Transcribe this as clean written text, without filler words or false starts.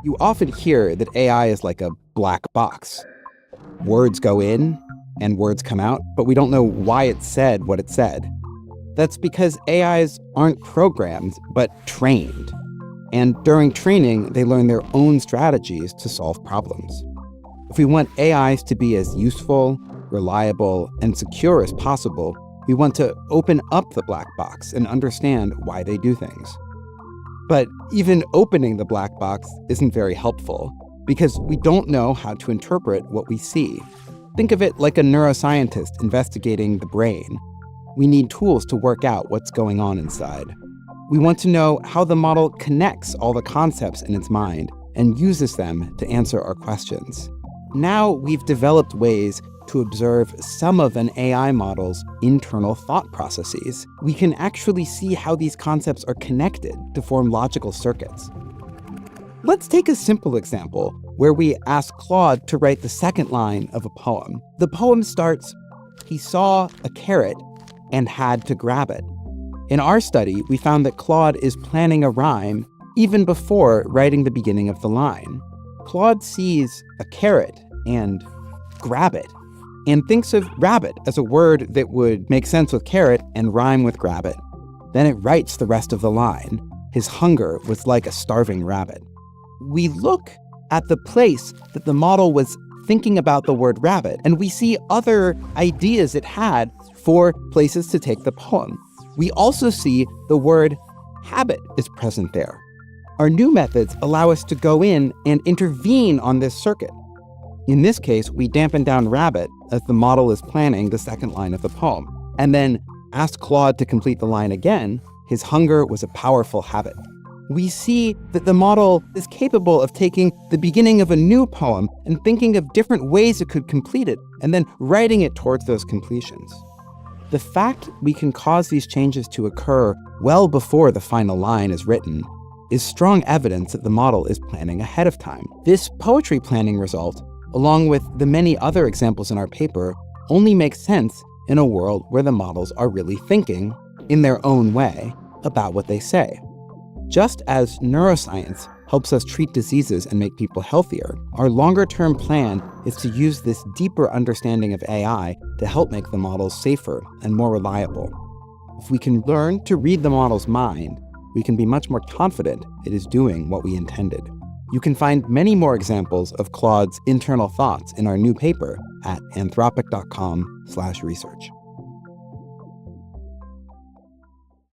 You often hear that AI is like a black box. Words go in and words come out, but we don't know why it said what it said. That's because AIs aren't programmed, but trained. And during training, they learn their own strategies to solve problems. If we want AIs to be as useful, reliable, and secure as possible, we want to open up the black box and understand why they do things. But even opening the black box isn't very helpful because we don't know how to interpret what we see. Think of it like a neuroscientist investigating the brain. We need tools to work out what's going on inside. We want to know how the model connects all the concepts in its mind and uses them to answer our questions. Now we've developed ways to observe some of an AI model's internal thought processes. We can actually see how these concepts are connected to form logical circuits. Let's take a simple example where we ask Claude to write the second line of a poem. The poem starts, "He saw a carrot and had to grab it." In our study, we found that Claude is planning a rhyme even before writing the beginning of the line. Claude sees a carrot and grab it, and thinks of rabbit as a word that would make sense with carrot and rhyme with grab it. Then it writes the rest of the line. His hunger was like a starving rabbit. We look at the place that the model was thinking about the word rabbit, and we see other ideas it had for places to take the poem. We also see the word habit is present there. Our new methods allow us to go in and intervene on this circuit. In this case, we dampen down rabbit as the model is planning the second line of the poem, and then ask Claude to complete the line again. His hunger was a powerful habit. We see that the model is capable of taking the beginning of a new poem and thinking of different ways it could complete it, and then writing it towards those completions. The fact we can cause these changes to occur well before the final line is written is strong evidence that the model is planning ahead of time. This poetry planning result, along with the many other examples in our paper, only makes sense in a world where the models are really thinking, in their own way, about what they say. Just as neuroscience helps us treat diseases and make people healthier, our longer-term plan is to use this deeper understanding of AI to help make the models safer and more reliable. If we can learn to read the model's mind, we can be much more confident it is doing what we intended. You can find many more examples of Claude's internal thoughts in our new paper at anthropic.com/research.